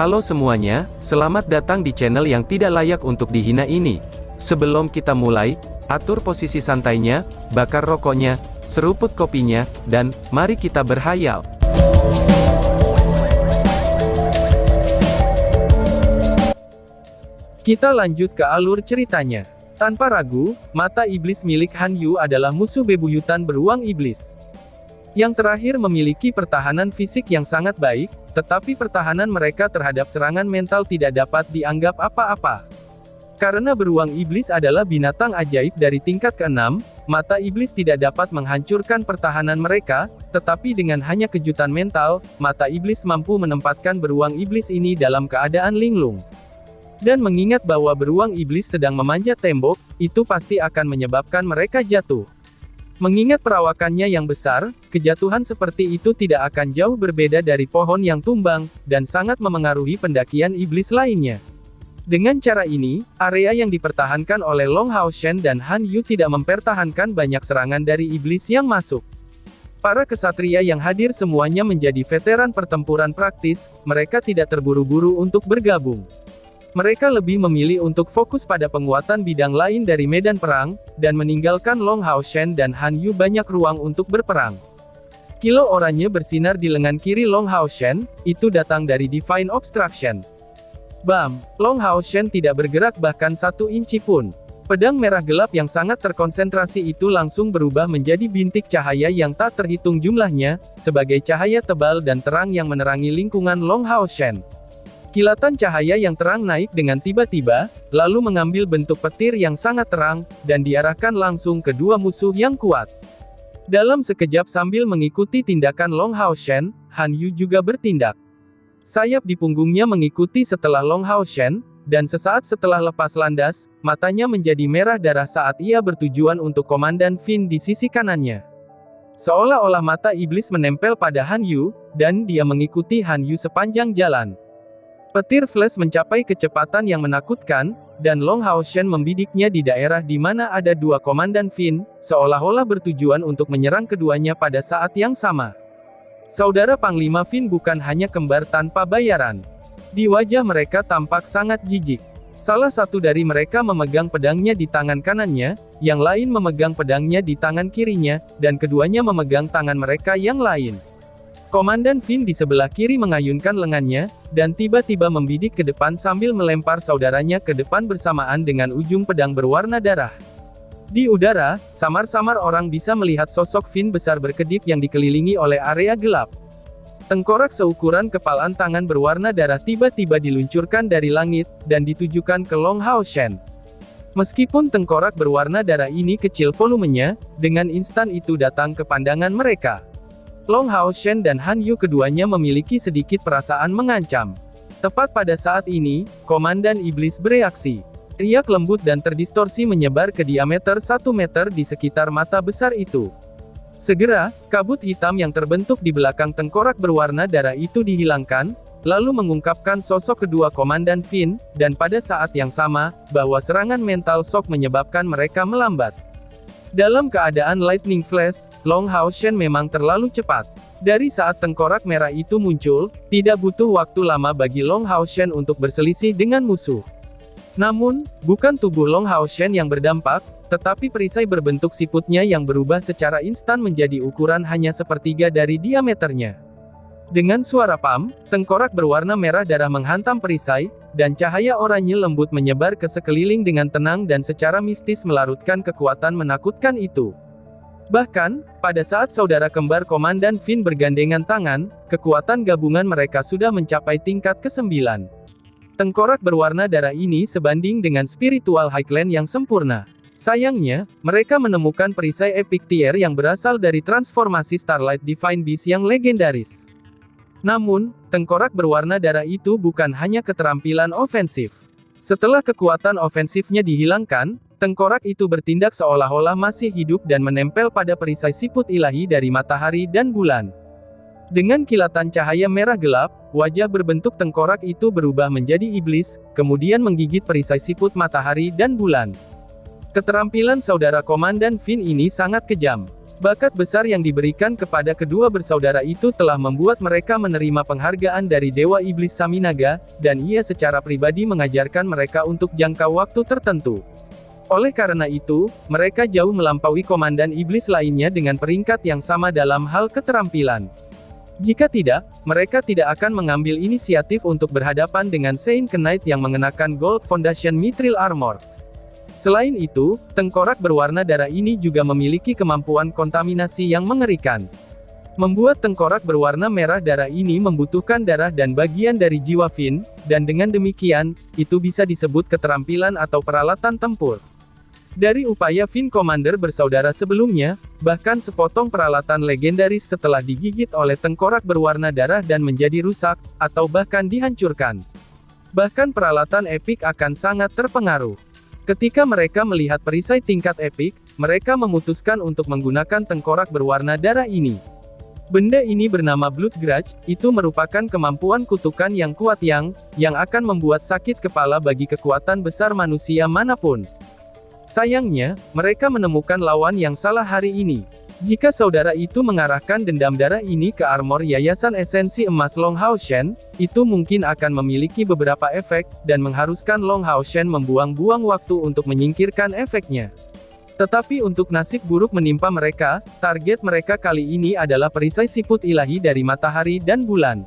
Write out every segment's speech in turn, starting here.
Halo semuanya, selamat datang di channel yang tidak layak untuk dihina ini. Sebelum kita mulai, atur posisi santainya, bakar rokoknya, seruput kopinya, dan mari kita berhayal. Kita lanjut ke alur ceritanya. Tanpa ragu, mata iblis milik Han Yu adalah musuh bebuyutan beruang iblis. Yang terakhir memiliki pertahanan fisik yang sangat baik, tetapi pertahanan mereka terhadap serangan mental tidak dapat dianggap apa-apa. Karena beruang iblis adalah binatang ajaib dari tingkat ke-6, mata iblis tidak dapat menghancurkan pertahanan mereka, tetapi dengan hanya kejutan mental, mata iblis mampu menempatkan beruang iblis ini dalam keadaan linglung. Dan mengingat bahwa beruang iblis sedang memanjat tembok, itu pasti akan menyebabkan mereka jatuh. Mengingat perawakannya yang besar, kejatuhan seperti itu tidak akan jauh berbeda dari pohon yang tumbang, dan sangat memengaruhi pendakian iblis lainnya. Dengan cara ini, area yang dipertahankan oleh Long Hao Shen dan Han Yu tidak mempertahankan banyak serangan dari iblis yang masuk. Para kesatria yang hadir semuanya menjadi veteran pertempuran praktis, mereka tidak terburu-buru untuk bergabung. Mereka lebih memilih untuk fokus pada penguatan bidang lain dari medan perang, dan meninggalkan Long Hao Shen dan Han Yu banyak ruang untuk berperang. Kilau oranye bersinar di lengan kiri Long Hao Shen, itu datang dari Divine Obstruction. Bam! Long Hao Shen tidak bergerak bahkan 1 inci pun. Pedang merah gelap yang sangat terkonsentrasi itu langsung berubah menjadi bintik cahaya yang tak terhitung jumlahnya, sebagai cahaya tebal dan terang yang menerangi lingkungan Long Hao Shen. Kilatan cahaya yang terang naik dengan tiba-tiba, lalu mengambil bentuk petir yang sangat terang, dan diarahkan langsung ke dua musuh yang kuat. Dalam sekejap sambil mengikuti tindakan Long Hao Shen, Han Yu juga bertindak. Sayap di punggungnya mengikuti setelah Long Hao Shen, dan sesaat setelah lepas landas, matanya menjadi merah darah saat ia bertujuan untuk Komandan Fin di sisi kanannya. Seolah-olah mata iblis menempel pada Han Yu, dan dia mengikuti Han Yu sepanjang jalan. Petir flash mencapai kecepatan yang menakutkan, dan Long Hao Shen membidiknya di daerah di mana ada dua Komandan Fin, seolah-olah bertujuan untuk menyerang keduanya pada saat yang sama. Saudara Panglima Fin bukan hanya kembar tanpa bayaran. Di wajah mereka tampak sangat jijik. Salah satu dari mereka memegang pedangnya di tangan kanannya, yang lain memegang pedangnya di tangan kirinya, dan keduanya memegang tangan mereka yang lain. Komandan Fin di sebelah kiri mengayunkan lengannya, dan tiba-tiba membidik ke depan sambil melempar saudaranya ke depan bersamaan dengan ujung pedang berwarna darah. Di udara, samar-samar orang bisa melihat sosok Fin besar berkedip yang dikelilingi oleh area gelap. Tengkorak seukuran kepalan tangan berwarna darah tiba-tiba diluncurkan dari langit, dan ditujukan ke Long Hao Shen. Meskipun tengkorak berwarna darah ini kecil volumenya, dengan instan itu datang ke pandangan mereka. Long Hao Shen dan Han Yu keduanya memiliki sedikit perasaan mengancam. Tepat pada saat ini, Komandan Iblis bereaksi. Riak lembut dan terdistorsi menyebar ke diameter 1 meter di sekitar mata besar itu. Segera, kabut hitam yang terbentuk di belakang tengkorak berwarna darah itu dihilangkan, lalu mengungkapkan sosok kedua Komandan Fin, dan pada saat yang sama, bahwa serangan mental shock menyebabkan mereka melambat. Dalam keadaan Lightning Flash, Long Hao Shen memang terlalu cepat. Dari saat tengkorak merah itu muncul, tidak butuh waktu lama bagi Long Hao Shen untuk berselisih dengan musuh. Namun, bukan tubuh Long Hao Shen yang berdampak, tetapi perisai berbentuk siputnya yang berubah secara instan menjadi ukuran hanya sepertiga dari diameternya. Dengan suara pam, tengkorak berwarna merah darah menghantam perisai, dan cahaya oranye lembut menyebar ke sekeliling dengan tenang dan secara mistis melarutkan kekuatan menakutkan itu. Bahkan, pada saat saudara kembar Komandan Fin bergandengan tangan, kekuatan gabungan mereka sudah mencapai tingkat ke-9. Tengkorak berwarna darah ini sebanding dengan spiritual Highland yang sempurna. Sayangnya, mereka menemukan perisai Epic Tier yang berasal dari transformasi Starlight Divine Beast yang legendaris. Namun, tengkorak berwarna darah itu bukan hanya keterampilan ofensif. Setelah kekuatan ofensifnya dihilangkan, tengkorak itu bertindak seolah-olah masih hidup dan menempel pada perisai siput ilahi dari matahari dan bulan. Dengan kilatan cahaya merah gelap, wajah berbentuk tengkorak itu berubah menjadi iblis, kemudian menggigit perisai siput matahari dan bulan. Keterampilan saudara Komandan Fin ini sangat kejam. Bakat besar yang diberikan kepada kedua bersaudara itu telah membuat mereka menerima penghargaan dari Dewa Iblis Saminaga, dan ia secara pribadi mengajarkan mereka untuk jangka waktu tertentu. Oleh karena itu, mereka jauh melampaui komandan iblis lainnya dengan peringkat yang sama dalam hal keterampilan. Jika tidak, mereka tidak akan mengambil inisiatif untuk berhadapan dengan Saint Knight yang mengenakan Gold Foundation Mithril Armor. Selain itu, tengkorak berwarna darah ini juga memiliki kemampuan kontaminasi yang mengerikan. Membuat tengkorak berwarna merah darah ini membutuhkan darah dan bagian dari jiwa Finn, dan dengan demikian, itu bisa disebut keterampilan atau peralatan tempur. Dari upaya Finn Commander bersaudara sebelumnya, bahkan sepotong peralatan legendaris setelah digigit oleh tengkorak berwarna darah dan menjadi rusak, atau bahkan dihancurkan. Bahkan peralatan epik akan sangat terpengaruh. Ketika mereka melihat perisai tingkat epik, mereka memutuskan untuk menggunakan tengkorak berwarna darah ini. Benda ini bernama Blood Grudge, itu merupakan kemampuan kutukan yang kuat yang akan membuat sakit kepala bagi kekuatan besar manusia manapun. Sayangnya, mereka menemukan lawan yang salah hari ini. Jika saudara itu mengarahkan dendam darah ini ke armor Yayasan Esensi Emas Long Hao Shen, itu mungkin akan memiliki beberapa efek, dan mengharuskan Long Hao Shen membuang-buang waktu untuk menyingkirkan efeknya. Tetapi untuk nasib buruk menimpa mereka, target mereka kali ini adalah perisai siput ilahi dari matahari dan bulan.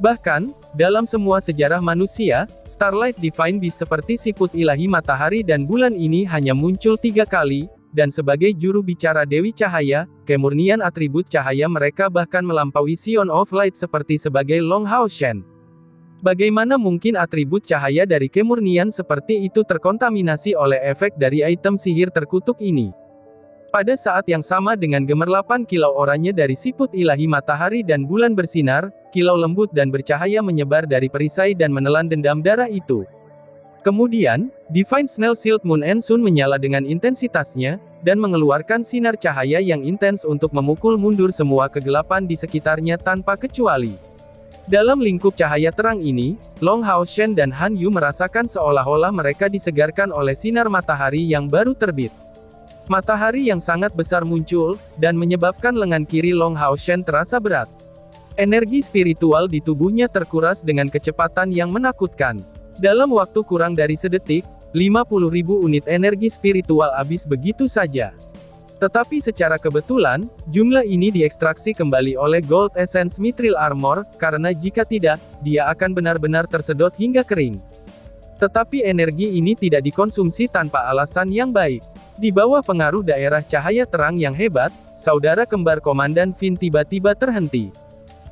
Bahkan, dalam semua sejarah manusia, Starlight Divine Beast seperti siput ilahi matahari dan bulan ini hanya muncul 3 kali, dan sebagai juru bicara Dewi Cahaya, kemurnian atribut cahaya mereka bahkan melampaui Sion of Light seperti sebagai Long Hao Shen. Bagaimana mungkin atribut cahaya dari kemurnian seperti itu terkontaminasi oleh efek dari item sihir terkutuk ini? Pada saat yang sama dengan gemerlapan kilau oranye dari siput ilahi matahari dan bulan bersinar, kilau lembut dan bercahaya menyebar dari perisai dan menelan dendam darah itu. Kemudian, Divine Snail Shield Moon and Sun menyala dengan intensitasnya, dan mengeluarkan sinar cahaya yang intens untuk memukul mundur semua kegelapan di sekitarnya tanpa kecuali. Dalam lingkup cahaya terang ini, Long Hao Shen dan Han Yu merasakan seolah-olah mereka disegarkan oleh sinar matahari yang baru terbit. Matahari yang sangat besar muncul, dan menyebabkan lengan kiri Long Hao Shen terasa berat. Energi spiritual di tubuhnya terkuras dengan kecepatan yang menakutkan. Dalam waktu kurang dari sedetik, 50.000 unit energi spiritual habis begitu saja. Tetapi secara kebetulan, jumlah ini diekstraksi kembali oleh Gold Essence Mithril Armor, karena jika tidak, dia akan benar-benar tersedot hingga kering. Tetapi energi ini tidak dikonsumsi tanpa alasan yang baik. Di bawah pengaruh daerah cahaya terang yang hebat, saudara kembar Komandan Finn tiba-tiba terhenti.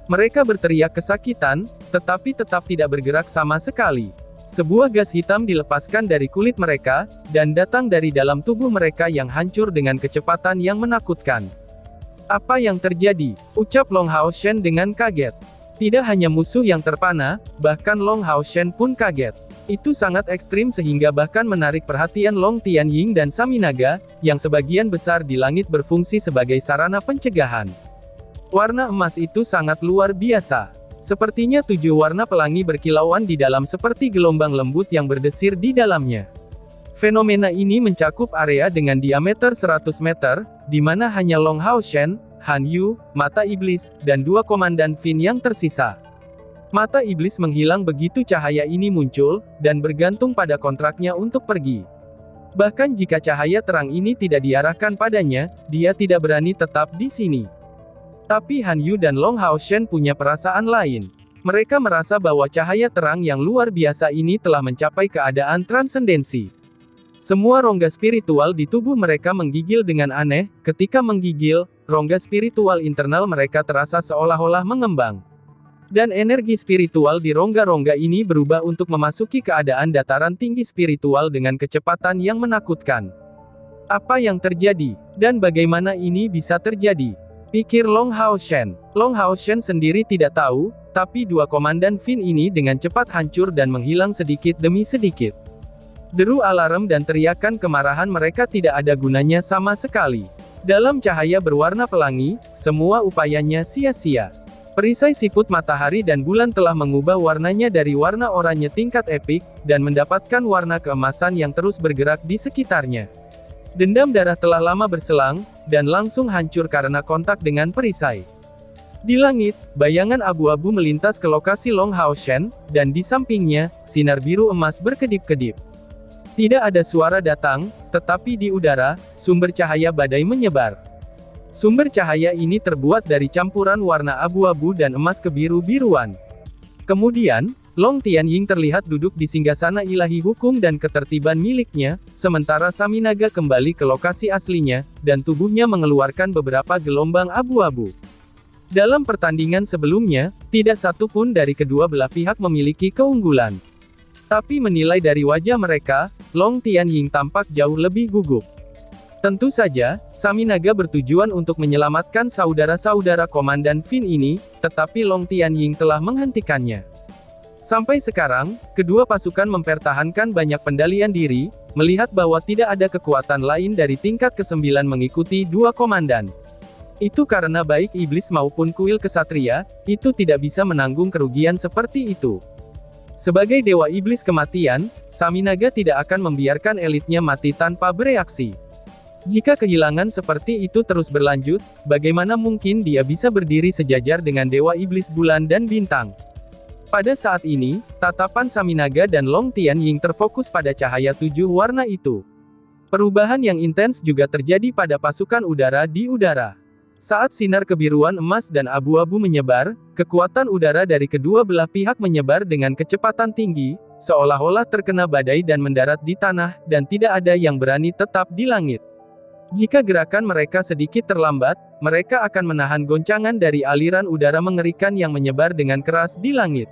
Mereka berteriak kesakitan, tetapi tetap tidak bergerak sama sekali. Sebuah gas hitam dilepaskan dari kulit mereka, dan datang dari dalam tubuh mereka yang hancur dengan kecepatan yang menakutkan. Apa yang terjadi? Ucap Long Hao Shen dengan kaget. Tidak hanya musuh yang terpana, bahkan Long Hao Shen pun kaget. Itu sangat ekstrim sehingga bahkan menarik perhatian Long Tianying dan Saminaga, yang sebagian besar di langit berfungsi sebagai sarana pencegahan. Warna emas itu sangat luar biasa. Sepertinya 7 warna pelangi berkilauan di dalam seperti gelombang lembut yang berdesir di dalamnya. Fenomena ini mencakup area dengan diameter 100 meter, di mana hanya Long Hao Shen, Han Yu, Mata Iblis, dan 2 Komandan Finn yang tersisa. Mata Iblis menghilang begitu cahaya ini muncul, dan bergantung pada kontraknya untuk pergi. Bahkan jika cahaya terang ini tidak diarahkan padanya, dia tidak berani tetap di sini. Tapi Han Yu dan Long Hao Shen punya perasaan lain. Mereka merasa bahwa cahaya terang yang luar biasa ini telah mencapai keadaan transendensi. Semua rongga spiritual di tubuh mereka menggigil dengan aneh. Ketika menggigil, rongga spiritual internal mereka terasa seolah-olah mengembang. Dan energi spiritual di rongga-rongga ini berubah untuk memasuki keadaan dataran tinggi spiritual dengan kecepatan yang menakutkan. Apa yang terjadi? Dan bagaimana ini bisa terjadi? Pikir Long Hao Shen. Long Hao Shen sendiri tidak tahu, tapi 2 Komandan Finn ini dengan cepat hancur dan menghilang sedikit demi sedikit. Deru alarm dan teriakan kemarahan mereka tidak ada gunanya sama sekali. Dalam cahaya berwarna pelangi, semua upayanya sia-sia. Perisai siput matahari dan bulan telah mengubah warnanya dari warna oranye tingkat epik, dan mendapatkan warna keemasan yang terus bergerak di sekitarnya. Dendam darah telah lama berselang, dan langsung hancur karena kontak dengan perisai. Di langit, bayangan abu-abu melintas ke lokasi Long Hao Shen, dan di sampingnya, sinar biru emas berkedip-kedip. Tidak ada suara datang, tetapi di udara, sumber cahaya badai menyebar. Sumber cahaya ini terbuat dari campuran warna abu-abu dan emas kebiru-biruan. Kemudian, Long Tianying terlihat duduk di singgasana ilahi hukum dan ketertiban miliknya, sementara Saminaga kembali ke lokasi aslinya, dan tubuhnya mengeluarkan beberapa gelombang abu-abu. Dalam pertandingan sebelumnya, tidak satu pun dari kedua belah pihak memiliki keunggulan. Tapi menilai dari wajah mereka, Long Tianying tampak jauh lebih gugup. Tentu saja, Saminaga bertujuan untuk menyelamatkan saudara-saudara Komandan Finn ini, tetapi Long Tianying telah menghentikannya. Sampai sekarang, kedua pasukan mempertahankan banyak pendalian diri, melihat bahwa tidak ada kekuatan lain dari tingkat ke-9 mengikuti dua komandan. Itu karena baik iblis maupun kuil kesatria, itu tidak bisa menanggung kerugian seperti itu. Sebagai dewa iblis kematian, Saminaga tidak akan membiarkan elitnya mati tanpa bereaksi. Jika kehilangan seperti itu terus berlanjut, bagaimana mungkin dia bisa berdiri sejajar dengan dewa iblis bulan dan bintang? Pada saat ini, tatapan Saminaga dan Long Tianying terfokus pada cahaya 7 warna itu. Perubahan yang intens juga terjadi pada pasukan udara di udara. Saat sinar kebiruan emas dan abu-abu menyebar, kekuatan udara dari kedua belah pihak menyebar dengan kecepatan tinggi, seolah-olah terkena badai dan mendarat di tanah, dan tidak ada yang berani tetap di langit. Jika gerakan mereka sedikit terlambat, mereka akan menahan goncangan dari aliran udara mengerikan yang menyebar dengan keras di langit.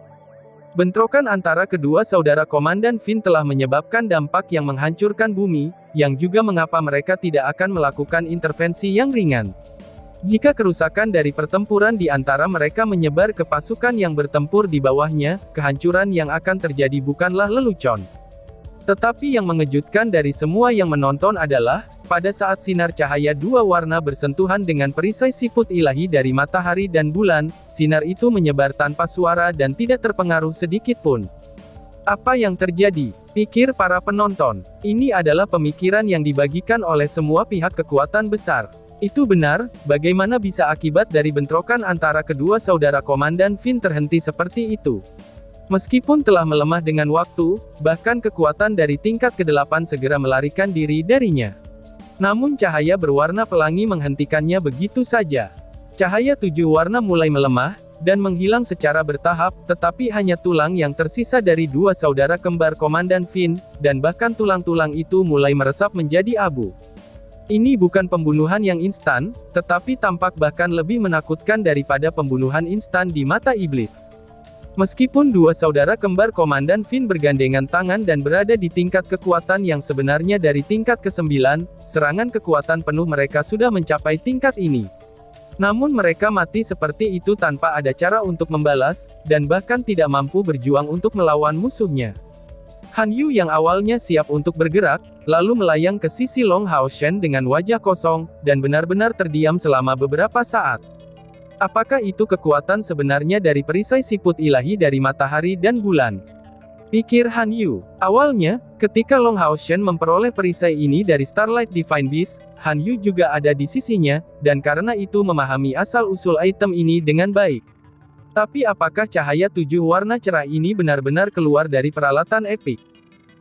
Bentrokan antara kedua saudara Komandan Finn telah menyebabkan dampak yang menghancurkan bumi, yang juga mengapa mereka tidak akan melakukan intervensi yang ringan. Jika kerusakan dari pertempuran di antara mereka menyebar ke pasukan yang bertempur di bawahnya, kehancuran yang akan terjadi bukanlah lelucon. Tetapi yang mengejutkan dari semua yang menonton adalah, pada saat sinar cahaya dua warna bersentuhan dengan perisai siput ilahi dari matahari dan bulan, sinar itu menyebar tanpa suara dan tidak terpengaruh sedikit pun. Apa yang terjadi? Pikir para penonton. Ini adalah pemikiran yang dibagikan oleh semua pihak kekuatan besar. Itu benar, bagaimana bisa akibat dari bentrokan antara kedua saudara Komandan Finn terhenti seperti itu? Meskipun telah melemah dengan waktu, bahkan kekuatan dari tingkat ke-8 segera melarikan diri darinya. Namun cahaya berwarna pelangi menghentikannya begitu saja. Cahaya 7 warna mulai melemah, dan menghilang secara bertahap, tetapi hanya tulang yang tersisa dari dua saudara kembar Komandan Finn, dan bahkan tulang-tulang itu mulai meresap menjadi abu. Ini bukan pembunuhan yang instan, tetapi tampak bahkan lebih menakutkan daripada pembunuhan instan di mata iblis. Meskipun dua saudara kembar Komandan Finn bergandengan tangan dan berada di tingkat kekuatan yang sebenarnya dari tingkat ke-9, serangan kekuatan penuh mereka sudah mencapai tingkat ini. Namun mereka mati seperti itu tanpa ada cara untuk membalas, dan bahkan tidak mampu berjuang untuk melawan musuhnya. Han Yu yang awalnya siap untuk bergerak, lalu melayang ke sisi Long Hao Shen dengan wajah kosong, dan benar-benar terdiam selama beberapa saat. Apakah itu kekuatan sebenarnya dari perisai siput ilahi dari matahari dan bulan? Pikir Han Yu. Awalnya, ketika Long Hao Shen memperoleh perisai ini dari Starlight Divine Beast, Han Yu juga ada di sisinya, dan karena itu memahami asal-usul item ini dengan baik. Tapi apakah cahaya 7 warna cerah ini benar-benar keluar dari peralatan epik?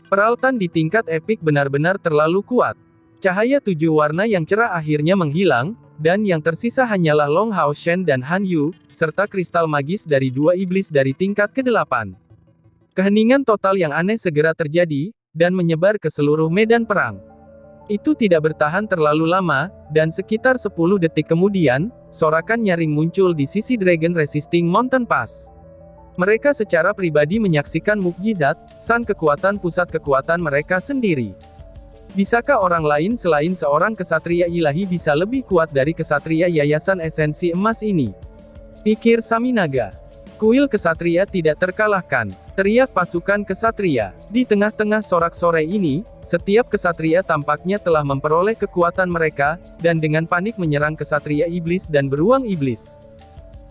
Peralatan di tingkat epik benar-benar terlalu kuat. Cahaya 7 warna yang cerah akhirnya menghilang, dan yang tersisa hanyalah Long Hao Shen dan Han Yu, serta kristal magis dari dua iblis dari tingkat ke-8. Keheningan total yang aneh segera terjadi, dan menyebar ke seluruh medan perang. Itu tidak bertahan terlalu lama, dan sekitar 10 detik kemudian, sorakan nyaring muncul di sisi Dragon Resisting Mountain Pass. Mereka secara pribadi menyaksikan mukjizat, san kekuatan pusat kekuatan mereka sendiri. Bisakah orang lain selain seorang kesatria ilahi bisa lebih kuat dari kesatria yayasan esensi emas ini? Pikir Saminaga. Kuil kesatria tidak terkalahkan, teriak pasukan kesatria. Di tengah-tengah sorak-sorai ini, setiap kesatria tampaknya telah memperoleh kekuatan mereka, dan dengan panik menyerang kesatria iblis dan beruang iblis.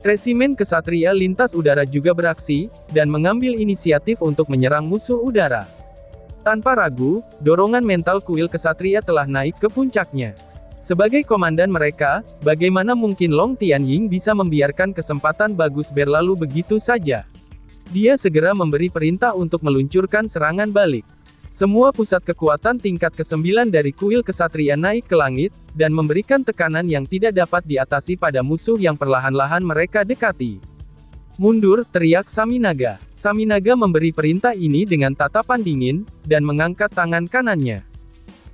Resimen kesatria lintas udara juga beraksi, dan mengambil inisiatif untuk menyerang musuh udara. Tanpa ragu, dorongan mental kuil kesatria telah naik ke puncaknya. Sebagai komandan mereka, bagaimana mungkin Long Tianying bisa membiarkan kesempatan bagus berlalu begitu saja? Dia segera memberi perintah untuk meluncurkan serangan balik. Semua pusat kekuatan tingkat ke-9 dari kuil kesatria naik ke langit, dan memberikan tekanan yang tidak dapat diatasi pada musuh yang perlahan-lahan mereka dekati. "Mundur!" teriak Saminaga. Saminaga memberi perintah ini dengan tatapan dingin, dan mengangkat tangan kanannya.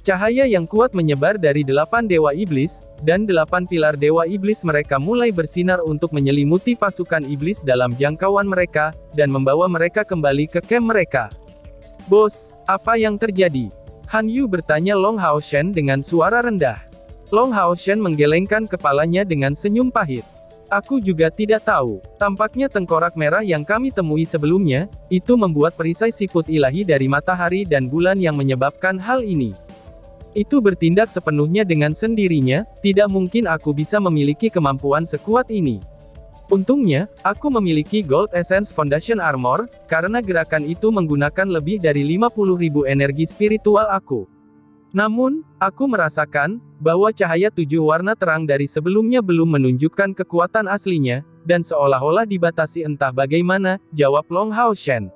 Cahaya yang kuat menyebar dari 8 dewa iblis, dan 8 pilar dewa iblis mereka mulai bersinar untuk menyelimuti pasukan iblis dalam jangkauan mereka, dan membawa mereka kembali ke camp mereka. "Bos, apa yang terjadi?" Han Yu bertanya Long Haoshen dengan suara rendah. Long Haoshen menggelengkan kepalanya dengan senyum pahit. "Aku juga tidak tahu. Tampaknya tengkorak merah yang kami temui sebelumnya, itu membuat perisai siput ilahi dari matahari dan bulan yang menyebabkan hal ini. Itu bertindak sepenuhnya dengan sendirinya, tidak mungkin aku bisa memiliki kemampuan sekuat ini. Untungnya, aku memiliki Gold Essence Foundation Armor, karena gerakan itu menggunakan lebih dari 50.000 energi spiritual aku. Namun, aku merasakan, bahwa cahaya 7 warna terang dari sebelumnya belum menunjukkan kekuatan aslinya, dan seolah-olah dibatasi entah bagaimana," jawab Long Haoshen.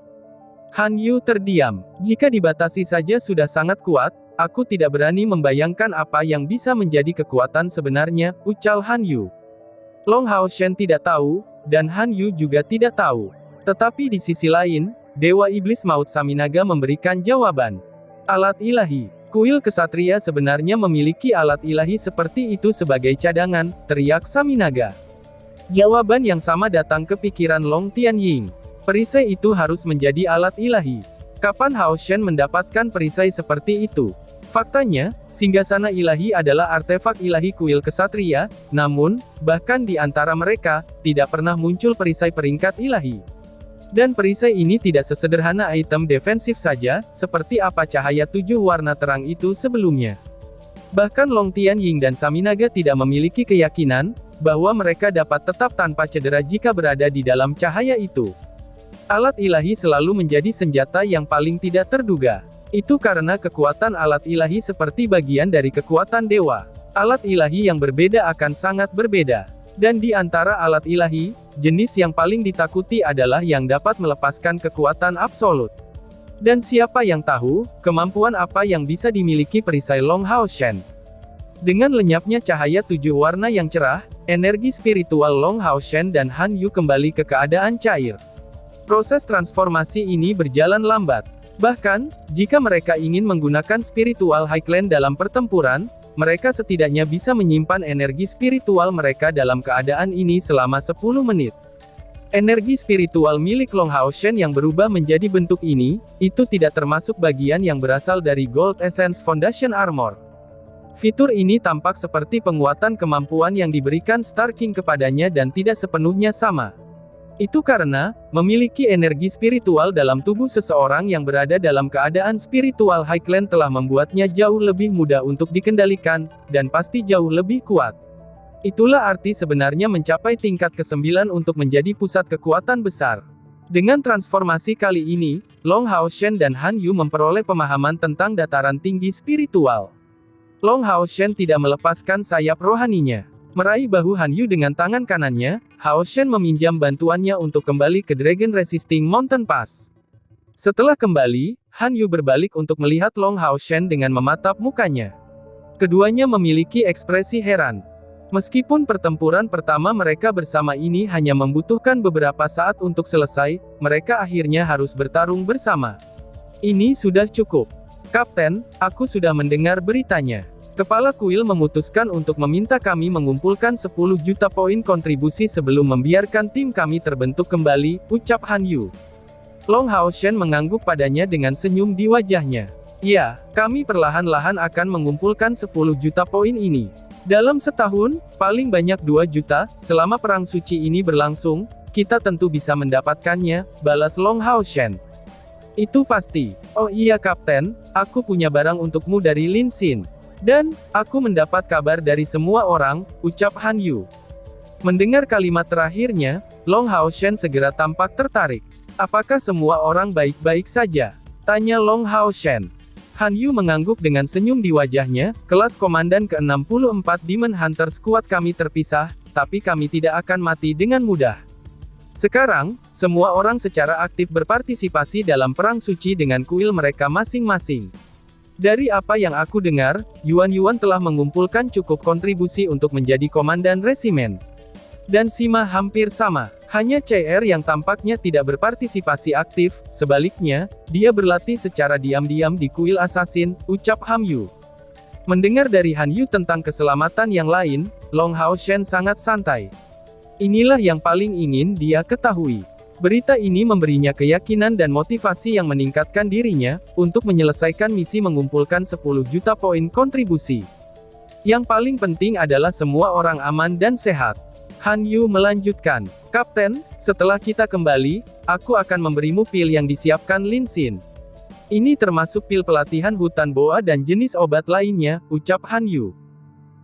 Han Yu terdiam. "Jika dibatasi saja sudah sangat kuat, aku tidak berani membayangkan apa yang bisa menjadi kekuatan sebenarnya," ucal Han Yu. Long Haoshen tidak tahu, dan Han Yu juga tidak tahu. Tetapi di sisi lain, Dewa Iblis Maut Saminaga memberikan jawaban. "Alat ilahi. Kuil kesatria sebenarnya memiliki alat ilahi seperti itu sebagai cadangan," teriak Saminaga. Jawaban yang sama datang ke pikiran Long Tianying. Perisai itu harus menjadi alat ilahi. Kapan Haoshen mendapatkan perisai seperti itu? Faktanya, singgasana ilahi adalah artefak ilahi kuil kesatria, namun, bahkan di antara mereka, tidak pernah muncul perisai peringkat ilahi. Dan perisai ini tidak sesederhana item defensif saja, seperti apa cahaya 7 warna terang itu sebelumnya. Bahkan Long Tianying dan Saminaga tidak memiliki keyakinan, bahwa mereka dapat tetap tanpa cedera jika berada di dalam cahaya itu. Alat ilahi selalu menjadi senjata yang paling tidak terduga. Itu karena kekuatan alat ilahi seperti bagian dari kekuatan dewa. Alat ilahi yang berbeda akan sangat berbeda. Dan di antara alat ilahi, jenis yang paling ditakuti adalah yang dapat melepaskan kekuatan absolut. Dan siapa yang tahu, kemampuan apa yang bisa dimiliki perisai Long Haoshen? Dengan lenyapnya cahaya 7 warna yang cerah, energi spiritual Long Haoshen dan Han Yu kembali ke keadaan cair. Proses transformasi ini berjalan lambat. Bahkan, jika mereka ingin menggunakan spiritual Highland dalam pertempuran, mereka setidaknya bisa menyimpan energi spiritual mereka dalam keadaan ini selama 10 menit. Energi spiritual milik Long Haoshen yang berubah menjadi bentuk ini, itu tidak termasuk bagian yang berasal dari Gold Essence Foundation Armor. Fitur ini tampak seperti penguatan kemampuan yang diberikan Star King kepadanya dan tidak sepenuhnya sama. Itu karena, memiliki energi spiritual dalam tubuh seseorang yang berada dalam keadaan spiritual Highland telah membuatnya jauh lebih mudah untuk dikendalikan, dan pasti jauh lebih kuat. Itulah arti sebenarnya mencapai tingkat ke-9 untuk menjadi pusat kekuatan besar. Dengan transformasi kali ini, Long Haoshen dan Han Yu memperoleh pemahaman tentang dataran tinggi spiritual. Long Haoshen tidak melepaskan sayap rohaninya. Meraih bahu Han Yu dengan tangan kanannya, Haoshen meminjam bantuannya untuk kembali ke Dragon Resisting Mountain Pass. Setelah kembali, Han Yu berbalik untuk melihat Long Haoshen dengan mematap mukanya. Keduanya memiliki ekspresi heran. Meskipun pertempuran pertama mereka bersama ini hanya membutuhkan beberapa saat untuk selesai, mereka akhirnya harus bertarung bersama. "Ini sudah cukup. Kapten, aku sudah mendengar beritanya. Kepala kuil memutuskan untuk meminta kami mengumpulkan 10 juta poin kontribusi sebelum membiarkan tim kami terbentuk kembali," ucap Han Yu. Long Haoshen mengangguk padanya dengan senyum di wajahnya. "Ya, kami perlahan-lahan akan mengumpulkan 10 juta poin ini. Dalam setahun, paling banyak 2 juta, selama perang suci ini berlangsung, kita tentu bisa mendapatkannya," balas Long Haoshen. "Itu pasti. Oh iya Kapten, aku punya barang untukmu dari Lin Xin. Dan, aku mendapat kabar dari semua orang," ucap Han Yu. Mendengar kalimat terakhirnya, Long Haoshen segera tampak tertarik. "Apakah semua orang baik-baik saja?" Tanya Long Hao Shen. Han Yu mengangguk dengan senyum di wajahnya, kelas komandan ke-64 Demon Hunter Squad kami terpisah, tapi kami tidak akan mati dengan mudah. Sekarang, semua orang secara aktif berpartisipasi dalam perang suci dengan kuil mereka masing-masing. Dari apa yang aku dengar, Yuan telah mengumpulkan cukup kontribusi untuk menjadi komandan resimen. Dan Sima hampir sama. Hanya CR yang tampaknya tidak berpartisipasi aktif, sebaliknya, dia berlatih secara diam-diam di kuil assassin, ucap Han Yu. Mendengar dari Han Yu tentang keselamatan yang lain, Long Hao Shen sangat santai. Inilah yang paling ingin dia ketahui. Berita ini memberinya keyakinan dan motivasi yang meningkatkan dirinya, untuk menyelesaikan misi mengumpulkan 10 juta poin kontribusi. Yang paling penting adalah semua orang aman dan sehat. Han Yu melanjutkan, Kapten, setelah kita kembali, aku akan memberimu pil yang disiapkan Lin Xin. Ini termasuk pil pelatihan hutan boa dan jenis obat lainnya, ucap Han Yu.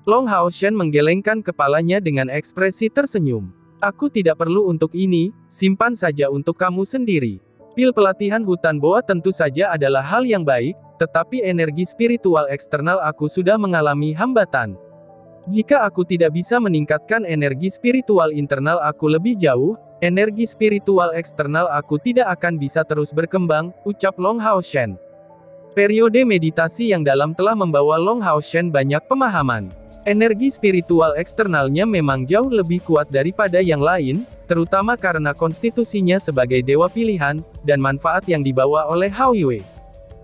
Long Hao Shen menggelengkan kepalanya dengan ekspresi tersenyum. Aku tidak perlu untuk ini, simpan saja untuk kamu sendiri. Pil pelatihan hutan boa tentu saja adalah hal yang baik, tetapi energi spiritual eksternal aku sudah mengalami hambatan. Jika aku tidak bisa meningkatkan energi spiritual internal aku lebih jauh, energi spiritual eksternal aku tidak akan bisa terus berkembang, ucap Long Hao Shen. Periode meditasi yang dalam telah membawa Long Hao Shen banyak pemahaman. Energi spiritual eksternalnya memang jauh lebih kuat daripada yang lain, terutama karena konstitusinya sebagai dewa pilihan, dan manfaat yang dibawa oleh Hao Yue.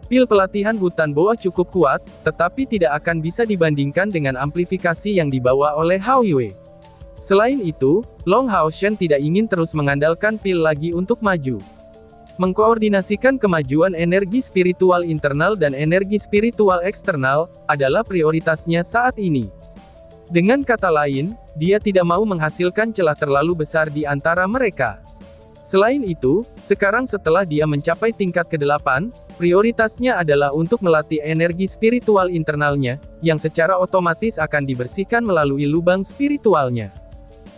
Pil pelatihan hutan boa cukup kuat, tetapi tidak akan bisa dibandingkan dengan amplifikasi yang dibawa oleh Hao Yue. Selain itu, Long Hao Shen tidak ingin terus mengandalkan pil lagi untuk maju. Mengkoordinasikan kemajuan energi spiritual internal dan energi spiritual eksternal, adalah prioritasnya saat ini. Dengan kata lain, dia tidak mau menghasilkan celah terlalu besar di antara mereka. Selain itu, sekarang setelah dia mencapai tingkat ke-8, prioritasnya adalah untuk melatih energi spiritual internalnya, yang secara otomatis akan dibersihkan melalui lubang spiritualnya.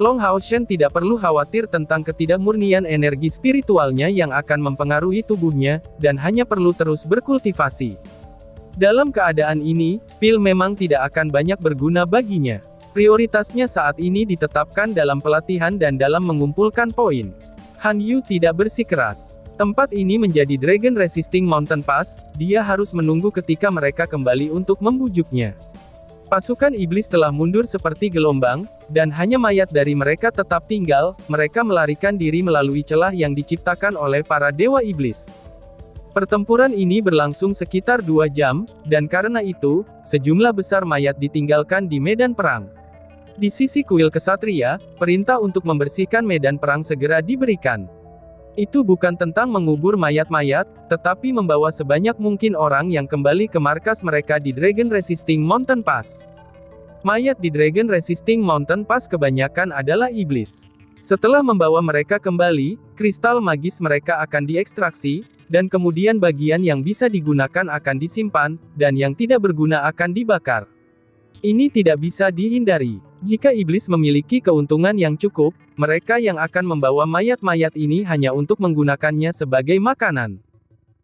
Long Hao Shen tidak perlu khawatir tentang ketidakmurnian energi spiritualnya yang akan mempengaruhi tubuhnya, dan hanya perlu terus berkultivasi. Dalam keadaan ini, pil memang tidak akan banyak berguna baginya. Prioritasnya saat ini ditetapkan dalam pelatihan dan dalam mengumpulkan poin. Han Yu tidak bersikeras. Tempat ini menjadi Dragon Resisting Mountain Pass, dia harus menunggu ketika mereka kembali untuk membujuknya. Pasukan iblis telah mundur seperti gelombang, dan hanya mayat dari mereka tetap tinggal, mereka melarikan diri melalui celah yang diciptakan oleh para dewa iblis. Pertempuran ini berlangsung sekitar 2 jam, dan karena itu, sejumlah besar mayat ditinggalkan di medan perang. Di sisi kuil kesatria, perintah untuk membersihkan medan perang segera diberikan. Itu bukan tentang mengubur mayat-mayat, tetapi membawa sebanyak mungkin orang yang kembali ke markas mereka di Dragon Resisting Mountain Pass. Mayat di Dragon Resisting Mountain Pass kebanyakan adalah iblis. Setelah membawa mereka kembali, kristal magis mereka akan diekstraksi, dan kemudian bagian yang bisa digunakan akan disimpan, dan yang tidak berguna akan dibakar. Ini tidak bisa dihindari. Jika iblis memiliki keuntungan yang cukup, mereka yang akan membawa mayat-mayat ini hanya untuk menggunakannya sebagai makanan.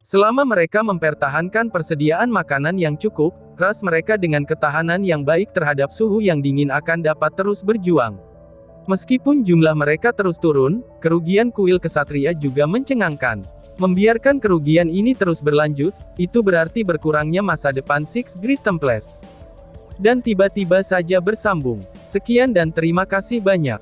Selama mereka mempertahankan persediaan makanan yang cukup, ras mereka dengan ketahanan yang baik terhadap suhu yang dingin akan dapat terus berjuang. Meskipun jumlah mereka terus turun, kerugian kuil kesatria juga mencengangkan. Membiarkan kerugian ini terus berlanjut, itu berarti berkurangnya masa depan Six Great Temples. Dan tiba-tiba saja bersambung. Sekian dan terima kasih banyak.